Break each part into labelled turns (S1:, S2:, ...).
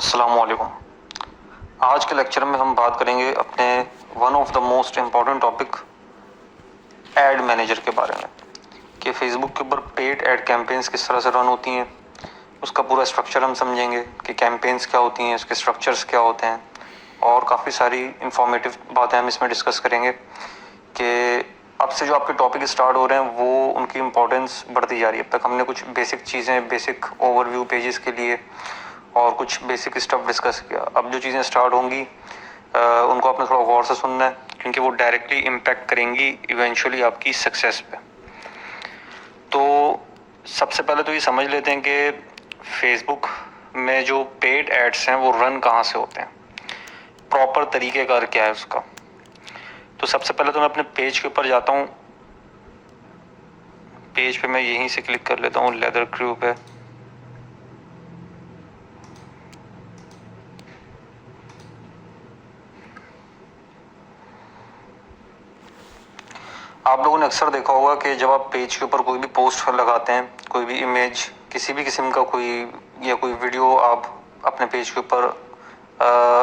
S1: अस्सलाम वालेकुम। आज के लेक्चर में हम बात करेंगे अपने one of the most important topic add manager के बारे में कि फेसबुक के ऊपर पेड एड कैंपेन्स किस तरह से रन होती हैं, उसका पूरा स्ट्रक्चर हम समझेंगे कि कैंपेन्स क्या होती हैं, उसके स्ट्रक्चर्स क्या होते हैं और काफ़ी सारी इंफॉर्मेटिव बातें हम इसमें डिस्कस करेंगे कि अब से जो आपके टॉपिक स्टार्ट हो रहे हैं वो उनकी इम्पोर्टेंस बढ़ती जा रही है। अब तक हमने कुछ बेसिक चीज़ें, बेसिक ओवरव्यू पेजेस के लिए और कुछ बेसिक स्टफ डिस्कस किया। अब जो चीज़ें स्टार्ट होंगी उनको आपने थोड़ा गौर से सुनना है क्योंकि वो डायरेक्टली इम्पैक्ट करेंगी इवेंचुअली आपकी सक्सेस पे। तो सबसे पहले तो ये समझ लेते हैं कि फेसबुक में जो पेड एड्स हैं वो रन कहाँ से होते हैं, प्रॉपर तरीक़ेकार क्या है उसका। तो सबसे पहले तो मैं अपने पेज के ऊपर जाता हूँ। पेज पे मैं यहीं से क्लिक कर लेता हूँ लेदर क्रू पे। आप लोगों ने अक्सर देखा होगा कि जब आप पेज के ऊपर कोई भी पोस्ट लगाते हैं, कोई भी इमेज, किसी भी किस्म का कोई या कोई वीडियो आप अपने पेज के ऊपर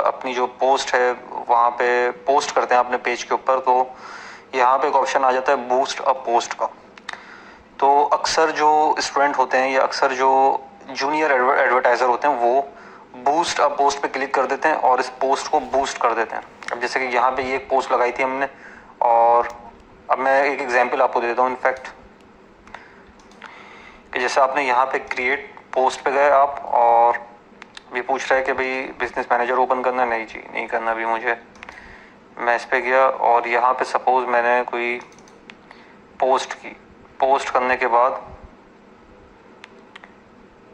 S1: अपनी जो पोस्ट है वहाँ पे पोस्ट करते हैं अपने पेज के ऊपर, तो यहाँ पे एक ऑप्शन आ जाता है बूस्ट अ पोस्ट का। तो अक्सर जो स्टूडेंट होते हैं या अक्सर जो जूनियर एडवर्टाइज़र होते हैं वो बूस्ट अ पोस्ट पे क्लिक कर देते हैं और इस पोस्ट को बूस्ट कर देते हैं। अब जैसे कि यहाँ पे ये एक पोस्ट लगाई थी हमने और अब मैं एक एग्जांपल आपको दे देता हूँ इनफैक्ट कि जैसे आपने यहाँ पे क्रिएट पोस्ट पे गए आप और भी पूछ रहा है कि भाई बिजनेस मैनेजर ओपन करना, नहीं जी नहीं करना भी मुझे। मैं इस पे गया और यहाँ पे सपोज मैंने कोई पोस्ट की। पोस्ट करने के बाद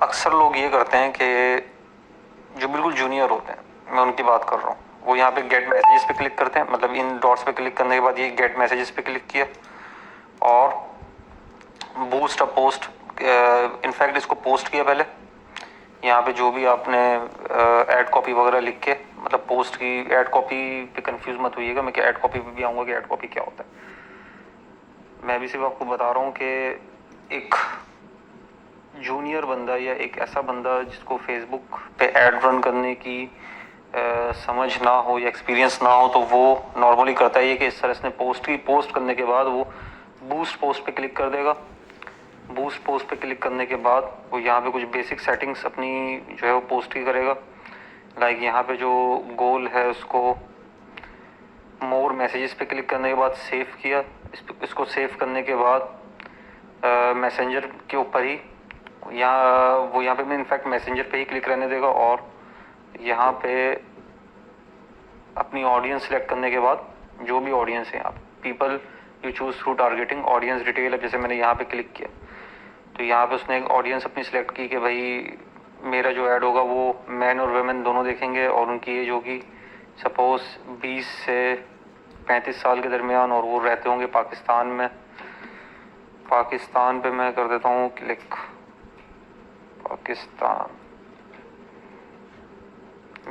S1: अक्सर लोग ये करते हैं कि जो बिल्कुल जूनियर होते हैं, मैं उनकी बात कर रहा हूँ, वो यहाँ पे गेट मैसेजेस पे क्लिक करते हैं। मतलब इन डॉट्स पे क्लिक करने के बाद ये गेट मैसेजेस पे क्लिक किया और बूस्ट अ पोस्ट, इनफैक्ट इसको पोस्ट किया पहले। यहाँ पे जो भी आपने ऐड कॉपी वगैरह लिख के, मतलब पोस्ट की ऐड कॉपी पे कंफ्यूज मत होइएगा, मैं ऐड कॉपी पे भी आऊँगा कि ऐड कॉपी क्या होता है। मैं भी सिर्फ आपको बता रहा हूँ कि एक जूनियर बंदा या एक ऐसा बंदा जिसको फेसबुक पे ऐड रन करने की समझ ना हो या एक्सपीरियंस ना हो, तो वो नॉर्मली करता है ये कि इस तरह से पोस्ट करने के बाद वो बूस्ट पोस्ट पे क्लिक कर देगा। बूस्ट पोस्ट पे क्लिक करने के बाद वो यहाँ पे कुछ बेसिक सेटिंग्स अपनी जो है वो पोस्ट की करेगा। लाइक यहाँ पे जो गोल है उसको मोर मैसेजेस पे क्लिक करने के बाद सेव किया। इसको सेव करने के बाद मैसेंजर के ऊपर ही यहाँ पे मैं इनफैक्ट मैसेंजर पे ही क्लिक रहने देगा और यहाँ पे अपनी ऑडियंस सेलेक्ट करने के बाद जो भी ऑडियंस है, आप people you choose through targeting audience detail. अब जैसे मैंने यहाँ पे क्लिक किया तो यहाँ पे उसने एक ऑडियंस अपनी सिलेक्ट की कि भाई मेरा जो ऐड होगा वो मैन और वेमेन दोनों देखेंगे और उनकी एज होगी सपोज 20 से 35 साल के दरमियान और वो रहते होंगे पाकिस्तान में। पाकिस्तान पे मैं कर देता हूँ क्लिक, पाकिस्तान,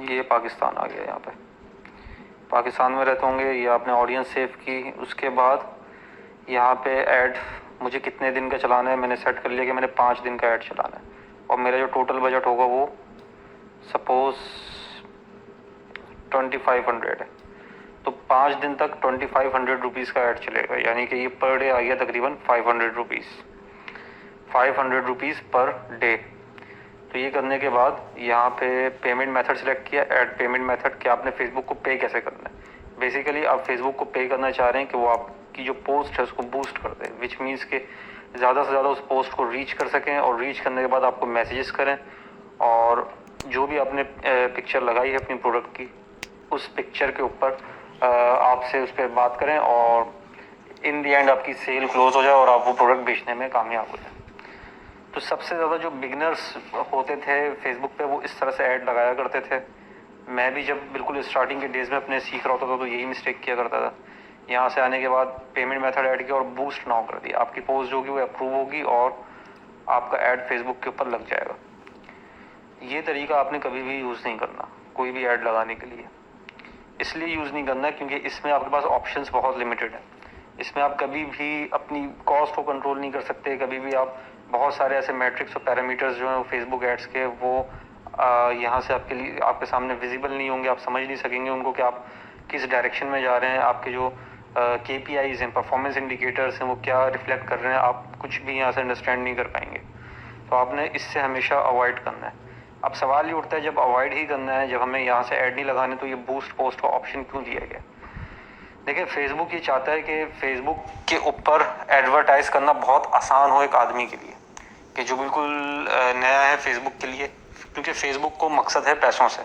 S1: ये पाकिस्तान आ गया। यहाँ पे पाकिस्तान में रहते होंगे, ये आपने ऑडियंस सेव की। उसके बाद यहाँ पे ऐड मुझे कितने दिन का चलाना है मैंने सेट कर लिया कि मैंने 5 दिन का ऐड चलाना है और मेरा जो टोटल बजट होगा वो सपोज 2500 है। तो 5 दिन तक 2500 रुपीज़ का ऐड चलेगा, यानी कि ये पर डे आ गया तकरीबन 500 रुपीज़, 500 रुपीज़ पर डे। तो ये करने के बाद यहाँ पे पेमेंट मेथड सेलेक्ट किया, ऐड पेमेंट मेथड, कि आपने फेसबुक को पे कैसे करना है। बेसिकली आप फेसबुक को पे करना चाह रहे हैं कि वो आपकी जो पोस्ट है उसको बूस्ट कर दे, विच मीन्स के ज़्यादा से ज़्यादा उस पोस्ट को रीच कर सकें और रीच करने के बाद आपको मैसेजेस करें और जो भी आपने पिक्चर लगाई है अपनी प्रोडक्ट की उस पिक्चर के ऊपर आपसे उस पर बात करें और इन दी एंड आपकी सेल क्लोज हो जाए और आप वो प्रोडक्ट बेचने में कामयाब हो जाए। तो सबसे ज़्यादा जो बिगनर्स होते थे फेसबुक पे वो इस तरह से ऐड लगाया करते थे। मैं भी जब बिल्कुल स्टार्टिंग के डेज़ में अपने सीख रहा होता था तो यही मिस्टेक किया करता था। यहाँ से आने के बाद पेमेंट मेथड ऐड किया और बूस्ट नाउ कर दिया, आपकी पोस्ट जो होगी वो अप्रूव होगी और आपका ऐड फेसबुक के ऊपर लग जाएगा। ये तरीका आपने कभी भी यूज़ नहीं करना कोई भी ऐड लगाने के लिए। इसलिए यूज़ नहीं करना क्योंकि इसमें आपके पास ऑप्शंस बहुत लिमिटेड हैं। इसमें आप कभी भी अपनी कॉस्ट को कंट्रोल नहीं कर सकते, कभी भी आप बहुत सारे ऐसे मैट्रिक्स और पैरामीटर्स जो हैं फेसबुक एड्स के वो यहाँ से आपके लिए आपके सामने विजिबल नहीं होंगे, आप समझ नहीं सकेंगे उनको कि आप किस डायरेक्शन में जा रहे हैं। आपके जो KPIs हैं, परफॉर्मेंस इंडिकेटर्स हैं, वो क्या रिफ्लेक्ट कर रहे हैं, आप कुछ भी यहाँ से अंडरस्टैंड नहीं कर पाएंगे। तो आपने इससे हमेशा अवॉइड करना है। अब सवाल ये उठता है, जब अवॉइड ही करना है, जब हमें यहाँ से ऐड नहीं लगाने, तो ये बूस्ट पोस्ट का ऑप्शन क्यों दिया गया? देखिए, फेसबुक ये चाहता है कि फेसबुक के ऊपर एडवर्टाइज करना बहुत आसान हो एक आदमी के लिए, कि जो बिल्कुल नया है फेसबुक के लिए, क्योंकि फेसबुक को मकसद है पैसों से।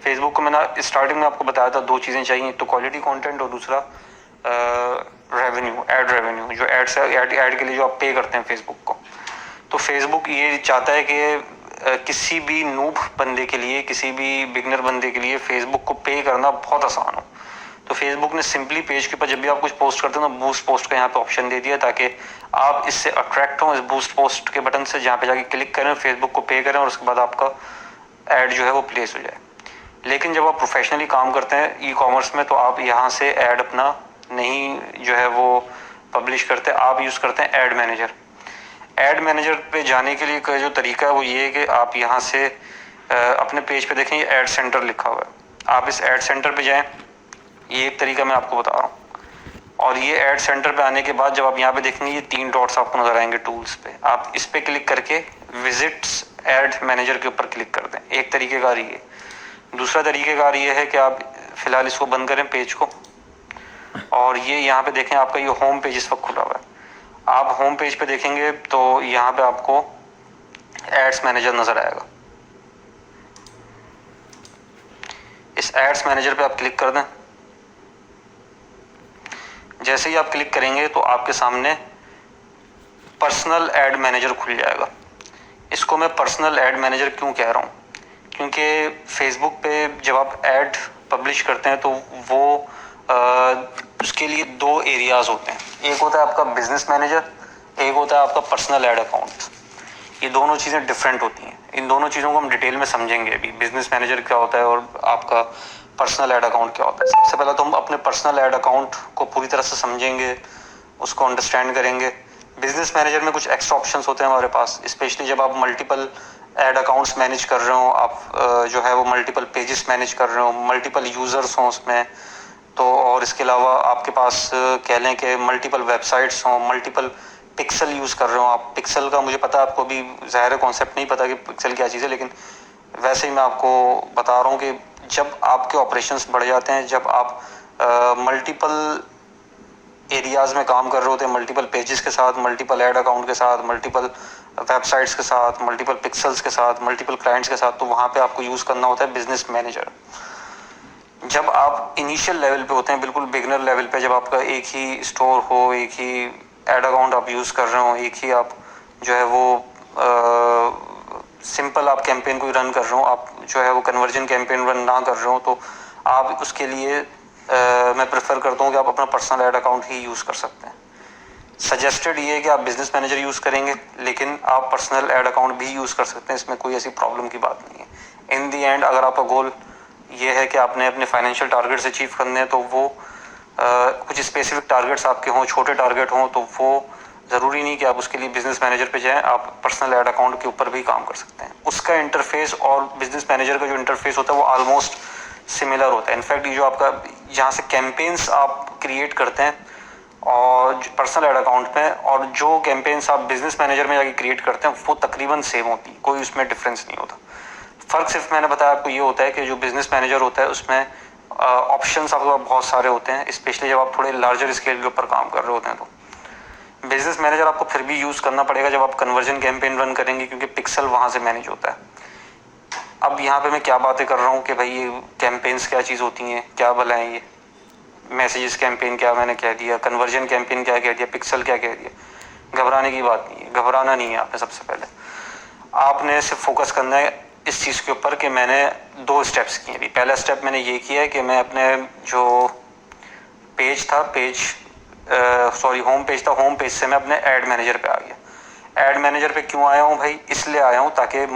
S1: फेसबुक को मैंने स्टार्टिंग में आपको बताया था, 2 चीज़ें चाहिए, तो क्वालिटी कंटेंट और दूसरा रेवेन्यू, एड रेवेन्यू, जो एड से ऐड के लिए जो आप पे करते हैं फेसबुक को। तो फेसबुक ये चाहता है कि किसी भी नूब बंदे के लिए, किसी भी बिगनर बंदे के लिए फेसबुक को पे करना बहुत आसान हो। तो फेसबुक ने सिंपली पेज के ऊपर जब भी आप कुछ पोस्ट करते हो ना, बूस्ट पोस्ट का यहाँ पे ऑप्शन दे दिया, ताकि आप इससे अट्रैक्ट हो इस बूस्ट पोस्ट के बटन से, जहाँ पे जाके क्लिक करें, फेसबुक को पे करें और उसके बाद आपका ऐड जो है वो प्लेस हो जाए। लेकिन जब आप प्रोफेशनली काम करते हैं ई-कॉमर्स में, तो आप यहाँ से ऐड अपना नहीं जो है वो पब्लिश करते, आप यूज़ करते हैं ऐड मैनेजर। ऐड मैनेजर पे जाने के लिए का जो तरीका है वो ये है कि आप यहाँ से अपने पेज पे देखें, ऐड सेंटर लिखा हुआ है, आप इस ऐड सेंटर पे जाएं। ये एक तरीका मैं आपको बता रहा हूँ। और ये ऐड सेंटर पे आने के बाद जब आप यहाँ पे देखेंगे, ये 3 डॉट्स आपको नजर आएंगे टूल्स पे, आप इस पे क्लिक करके विजिट्स ऐड मैनेजर के ऊपर क्लिक कर दें। एक तरीकेकार ये। दूसरा तरीकेकार ये है कि आप फिलहाल इसको बंद करें पेज को, और ये यहाँ पे देखें, आपका ये होम पेज इस वक्त खुला हुआ है। आप होम पेज पे देखेंगे तो यहाँ पे आपको एड्स मैनेजर नजर आएगा। इस एड्स मैनेजर पे आप क्लिक कर दें। जैसे ही आप क्लिक करेंगे तो आपके सामने पर्सनल ऐड मैनेजर खुल जाएगा। इसको मैं पर्सनल ऐड मैनेजर क्यों कह रहा हूँ? क्योंकि फेसबुक पे जब आप ऐड पब्लिश करते हैं तो वो उसके लिए 2 एरियाज होते हैं। एक होता है आपका बिजनेस मैनेजर, एक होता है आपका पर्सनल ऐड अकाउंट। ये दोनों चीज़ें डिफरेंट होती हैं। इन दोनों चीज़ों को हम डिटेल में समझेंगे अभी, बिजनेस मैनेजर क्या होता है और आपका पर्सनल ऐड अकाउंट क्या होता है। सबसे पहले तो हम अपने पर्सनल ऐड अकाउंट को पूरी तरह से समझेंगे, उसको अंडरस्टैंड करेंगे। बिजनेस मैनेजर में कुछ एक्स्ट्रा ऑप्शंस होते हैं हमारे पास, स्पेशली जब आप मल्टीपल ऐड अकाउंट्स मैनेज कर रहे हो, आप जो है वो मल्टीपल पेजेस मैनेज कर रहे हो, मल्टीपल यूज़र्स हों उसमें, तो और इसके अलावा आपके पास कह लें कि मल्टीपल वेबसाइट्स हों, मल्टीपल पिक्सल यूज़ कर रहे हो आप। पिक्सल का मुझे पता है आपको अभी ज़ाहिर कॉन्सेप्ट नहीं पता कि पिक्सल क्या चीज़ है, लेकिन वैसे ही मैं आपको बता रहा हूँ कि जब आपके ऑपरेशंस बढ़ जाते हैं, जब आप मल्टीपल एरियाज़ में काम कर रहे होते हैं, मल्टीपल पेजेस के साथ, मल्टीपल ऐड अकाउंट के साथ, मल्टीपल वेबसाइट्स के साथ, मल्टीपल पिक्सल्स के साथ, मल्टीपल क्लाइंट्स के साथ, तो वहाँ पे आपको यूज़ करना होता है बिजनेस मैनेजर। जब आप इनिशियल लेवल पे होते हैं, बिल्कुल बिगनर लेवल पे, जब आपका एक ही स्टोर हो, एक ही ऐड अकाउंट आप यूज़ कर रहे हो, एक ही आप जो है वो सिंपल आप कैंपेन कोई रन कर रहे हो, आप जो है वो कन्वर्जन कैंपेन रन ना कर रहे हो, तो आप उसके लिए मैं प्रेफर करता हूँ कि आप अपना पर्सनल ऐड अकाउंट ही यूज़ कर सकते हैं। सजेस्टेड ये है कि आप बिजनेस मैनेजर यूज़ करेंगे, लेकिन आप पर्सनल ऐड अकाउंट भी यूज़ कर सकते हैं, इसमें कोई ऐसी प्रॉब्लम की बात नहीं है। इन दी एंड अगर आपका गोल ये है कि आपने अपने फाइनेंशियल टारगेट्स अचीव करने हैं, तो वो कुछ स्पेसिफिक टारगेट्स आपके हों, छोटे टारगेट हों, तो वो ज़रूरी नहीं कि आप उसके लिए बिजनेस मैनेजर पे जाएं, आप पर्सनल ऐड अकाउंट के ऊपर भी काम कर सकते हैं। उसका इंटरफेस और बिजनेस मैनेजर का जो इंटरफेस होता है वो ऑलमोस्ट सिमिलर होता है। इनफैक्ट ये जो आपका जहाँ से कैंपेन्स आप क्रिएट करते हैं और पर्सनल ऐड अकाउंट में, और जो कैंपेन्स आप बिजनेस मैनेजर में जाके क्रिएट करते हैं, वो तकरीबन सेम होती है, कोई उसमें डिफरेंस नहीं होता। फ़र्क सिर्फ मैंने बताया आपको ये होता है कि जो बिजनेस मैनेजर होता है उसमें ऑप्शंस आपके पास बहुत सारे होते हैं, स्पेशली जब आप थोड़े लार्जर स्केल के ऊपर काम कर रहे होते हैं। तो बिजनेस मैनेजर आपको फिर भी यूज़ करना पड़ेगा जब आप कन्वर्जन कैंपेन रन करेंगे, क्योंकि पिक्सल वहाँ से मैनेज होता है। अब यहाँ पे मैं क्या बातें कर रहा हूँ कि भाई ये कैंपेन्स क्या चीज़ होती हैं, क्या भला है ये मैसेजेस कैंपेन क्या मैंने कह दिया, कन्वर्जन कैंपेन क्या कह दिया, पिक्सल क्या कह दिया। घबराने की बात नहीं है, घबराना नहीं है। आपने सबसे पहले आपने सिर्फ फोकस करना है इस चीज़ के ऊपर कि मैंने 2 स्टेप्स किए। अभी पहला स्टेप मैंने ये किया है कि मैं अपने जो पेज था, होम पेज था, होम पेज से मैं अपने ऐड मैनेजर पे आ गया। ऐड मैनेजर पे क्यों आया हूँ भाई? इसलिए आया हूँ ताकि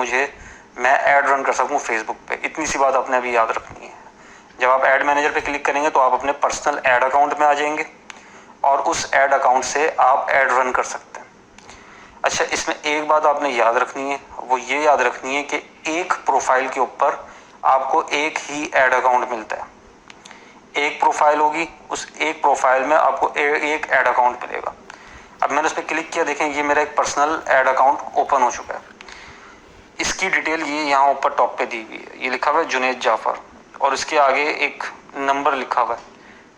S1: मैं ऐड रन कर सकूँ फेसबुक पे। इतनी सी बात आपने अभी याद रखनी है। जब आप ऐड मैनेजर पे क्लिक करेंगे तो आप अपने पर्सनल ऐड अकाउंट में आ जाएंगे और उस ऐड अकाउंट से आप ऐड रन कर सकते हैं। अच्छा, इसमें एक बात आपने याद रखनी है, वो ये याद रखनी है कि एक प्रोफाइल के ऊपर आपको एक ही ऐड अकाउंट मिलता है। एक प्रोफाइल होगी, उस एक प्रोफाइल में आपको एक ऐड अकाउंट मिलेगा। अब मैंने उस पर क्लिक किया, देखें ये मेरा एक पर्सनल ऐड अकाउंट ओपन हो चुका है। इसकी डिटेल ये यहाँ ऊपर टॉप पे दी हुई है, ये लिखा हुआ है जुनेद जाफर और इसके आगे एक नंबर लिखा हुआ है,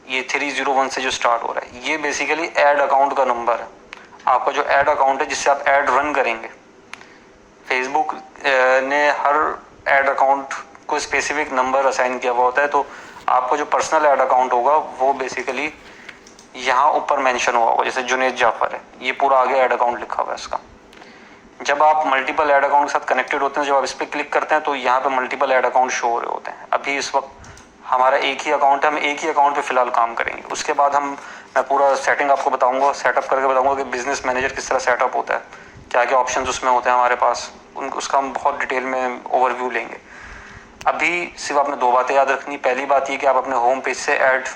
S1: ये 301 से जो स्टार्ट हो रहा है, ये बेसिकली ऐड अकाउंट का नंबर है। आपका जो ऐड अकाउंट है जिससे आप ऐड रन करेंगे, फेसबुक ने हर ऐड अकाउंट को स्पेसिफिक नंबर असाइन किया हुआ होता है, तो आपका जो पर्सनल ऐड अकाउंट होगा वो बेसिकली यहाँ ऊपर मेंशन हुआ होगा, जैसे जुनेद जाफर है, ये पूरा आगे ऐड अकाउंट लिखा हुआ है इसका। जब आप मल्टीपल ऐड अकाउंट के साथ कनेक्टेड होते हैं, जब आप इस पर क्लिक करते हैं तो यहाँ पे मल्टीपल ऐड अकाउंट शो हो रहे होते हैं। अभी इस वक्त हमारा एक ही अकाउंट है, हम एक ही अकाउंट पे फिलहाल काम करेंगे। उसके बाद मैं पूरा सेटिंग आपको बताऊंगा, सेटअप करके बताऊंगा कि बिजनेस मैनेजर किस तरह सेटअप होता है, क्या क्या ऑप्शंस उसमें होते हैं हमारे पास, उसका हम बहुत डिटेल में ओवरव्यू लेंगे। अभी सिर्फ आपने दो बातें याद रखनी। पहली बात ये कि आप अपने होम पेज से ऐड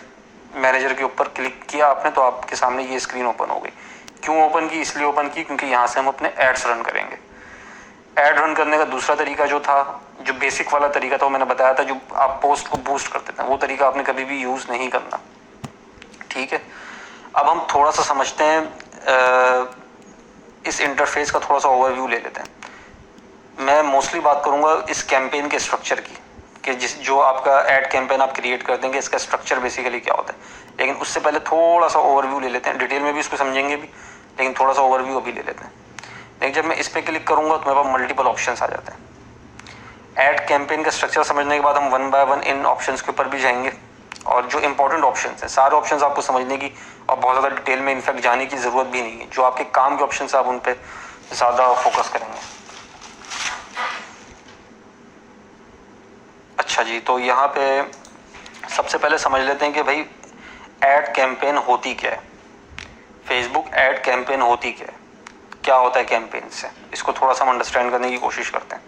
S1: मैनेजर के ऊपर क्लिक किया आपने तो आपके सामने ये स्क्रीन ओपन हो गई। क्यों ओपन की? इसलिए ओपन की क्योंकि यहाँ से हम अपने एड्स रन करेंगे। ऐड रन करने का दूसरा तरीका जो था, जो बेसिक वाला तरीका था, वो मैंने बताया था, जो आप पोस्ट को बूस्ट करते थे, वो तरीका आपने कभी भी यूज़ नहीं करना, ठीक है। अब हम थोड़ा सा समझते हैं, इस इंटरफेस का थोड़ा सा ओवरव्यू ले लेते हैं। मैं मोस्टली बात करूंगा इस कैंपेन के स्ट्रक्चर की, कि जो आपका ऐड कैंपेन आप क्रिएट कर देंगे, इसका स्ट्रक्चर बेसिकली क्या होता है। लेकिन उससे पहले थोड़ा सा ओवरव्यू ले लेते हैं, डिटेल में भी इसको समझेंगे भी, लेकिन थोड़ा सा ओवरव्यू अभी ले लेते हैं। लेकिन जब मैं इस पर क्लिक करूंगा तो मेरे पास मल्टीपल ऑप्शंस आ जाते हैं। ऐड कैंपेन का स्ट्रक्चर समझने के बाद हम one by one in options के ऊपर भी जाएंगे, और जो इंपॉर्टेंट ऑप्शंस हैं, सारे ऑप्शंस आपको समझने की और बहुत ज़्यादा डिटेल में इनफैक्ट जाने की ज़रूरत भी नहीं है। जो आपके काम के ऑप्शंस आप उन पर ज़्यादा फोकस करेंगे। अच्छा जी, तो यहाँ पे सबसे पहले समझ लेते हैं कि भाई ऐड कैंपेन होती क्या है, फेसबुक ऐड कैंपेन होती क्या है, क्या होता है कैंपेन से, इसको थोड़ा सा हम अंडरस्टैंड करने की कोशिश करते हैं।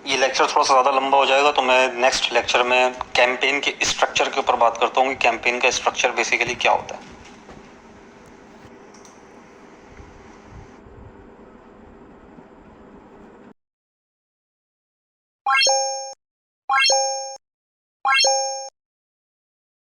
S1: ये लेक्चर थोड़ा सा ज़्यादा लंबा हो जाएगा, तो मैं नेक्स्ट लेक्चर में कैंपेन के स्ट्रक्चर के ऊपर बात करता हूँ कि कैंपेन का स्ट्रक्चर बेसिकली क्या होता है।